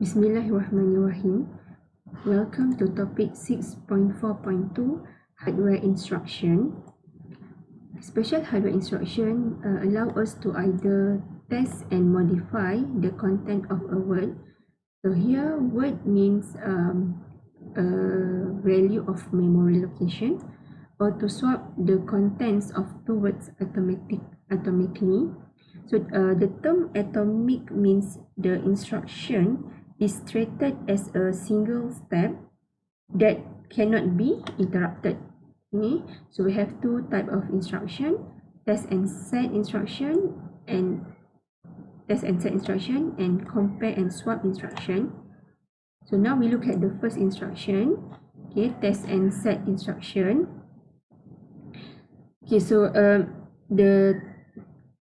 Bismillahirrahmanirrahim. Welcome to topic 6.4.2 hardware instruction. Special hardware instruction allow us to either test and modify the content of a word. So here word means a value of memory location, or to swap the contents of two words atomically. So the term atomic means the instruction is treated as a single step that cannot be interrupted. Okay, so we have two type of instruction: test and set instruction and compare and swap instruction. So now we look at the first instruction, okay, test and set instruction. Okay, so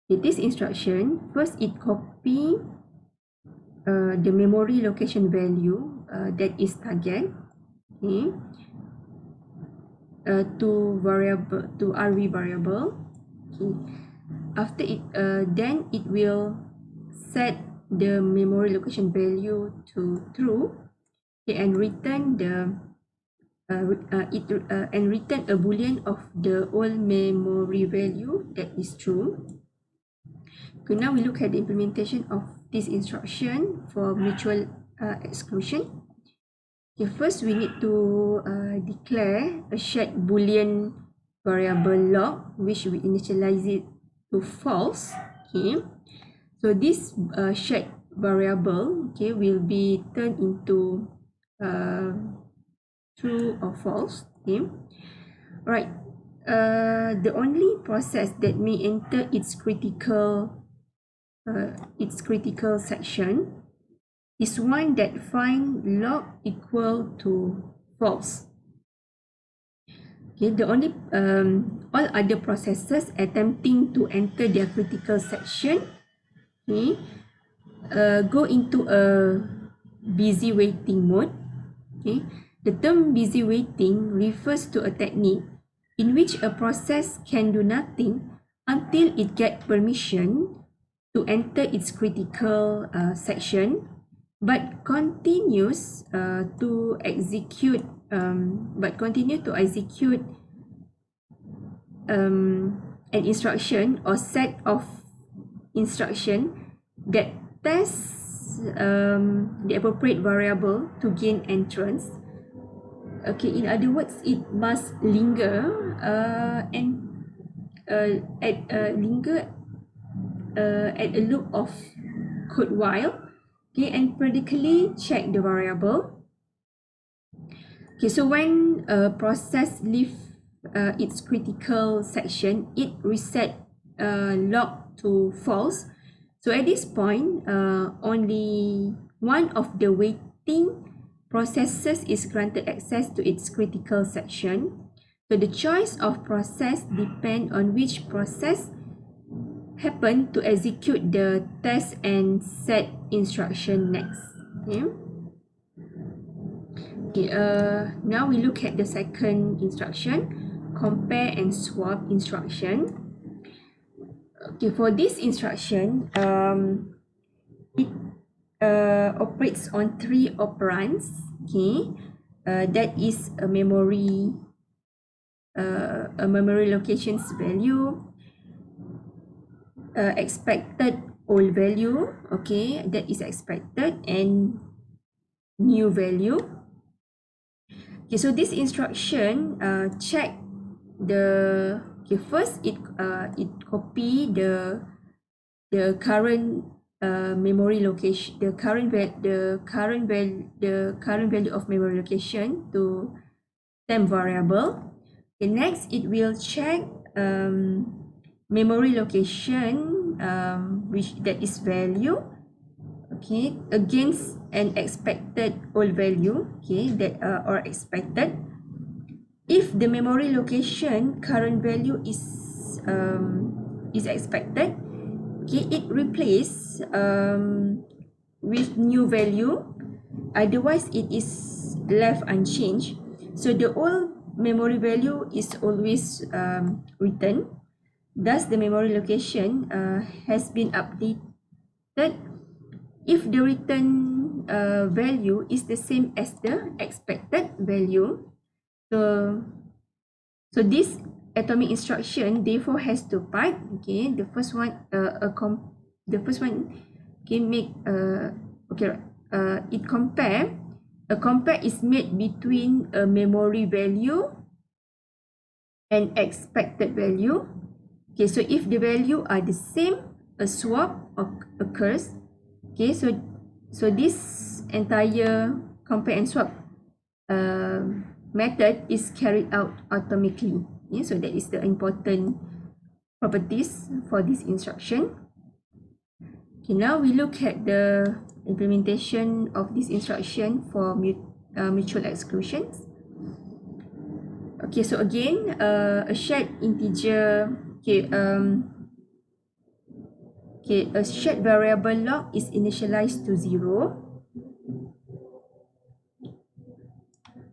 this instruction, first it copy the memory location value that is target, okay, to RV variable. Okay. After it, then it will set the memory location value to true, okay, and return return a boolean of the old memory value that is true. Okay, now we look at the implementation of this instruction for mutual exclusion. Okay, first we need to declare a shared boolean variable log, which we initialize it to false. Okay, so this shared variable, okay, will be turned into true or false. Okay, right. The only process that may enter its critical section is one that find log equal to false. Okay, the only all other processes attempting to enter their critical section, okay, go into a busy waiting mode. Okay, the term busy waiting refers to a technique in which a process can do nothing until it gets permission to enter its critical section, but continues to execute an instruction or set of instruction that tests the appropriate variable to gain entrance. Okay, in other words, it must linger at a loop of code while, okay, and periodically check the variable. Okay, so when a process leaves its critical section, it reset log to false. So at this point, only one of the waiting processes is granted access to its critical section. So the choice of process depends on which process happen to execute the test and set instruction next. Okay. Okay, now we look at the second instruction, compare and swap instruction. Okay, for this instruction, it operates on three operands. Okay, that is a memory locations value, expected old value, okay, that is expected, and new value. Okay, so this instruction check the, okay, first it copy the current memory location, the current value of memory location to temp variable. Okay, next it will check memory location which that is value, okay, against an expected old value, okay, that or expected. If the memory location current value is expected, okay, it replace with new value, otherwise it is left unchanged. So the old memory value is always returned. Thus, the memory location has been updated if the return value is the same as the expected value. So this atomic instruction therefore has two parts. Okay, the first one it compare. A compare is made between a memory value and expected value. Okay, so if the value are the same, a swap occurs. Okay, so this entire compare and swap method is carried out automatically. Yeah, so that is the important properties for this instruction. Okay, now we look at the implementation of this instruction for mutual exclusions. Okay, so again, a shared integer, a shared variable log is initialized to 0.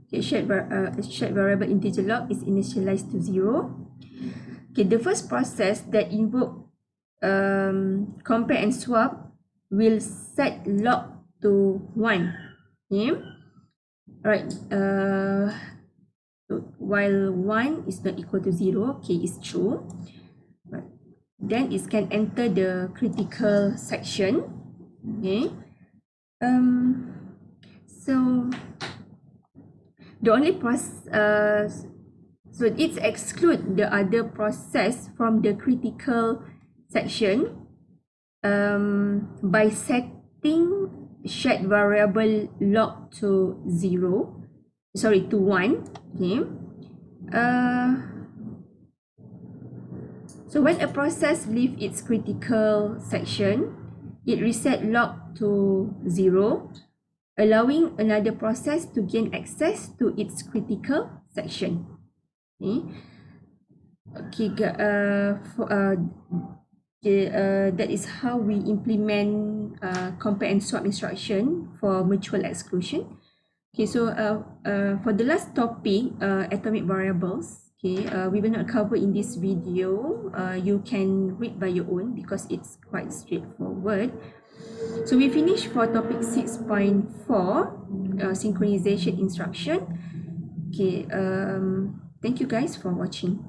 Okay, shared variable integer log is initialized to 0. Okay, the first process that invoke compare and swap will set log to 1. Okay, alright. So while 1 is not equal to 0, okay, is true. Right. Then it can enter the critical section. Okay. So the only process, so it exclude the other process from the critical section by setting shared variable log to 1. Okay. So when a process leaves its critical section, it reset log to 0, allowing another process to gain access to its critical section. Okay, that is how we implement compare and swap instruction for mutual exclusion. Okay, so for the last topic, atomic variables, okay, we will not cover in this video. You can read by your own because it's quite straightforward. So we finished for topic 6.4, synchronization instruction. Okay, thank you guys for watching.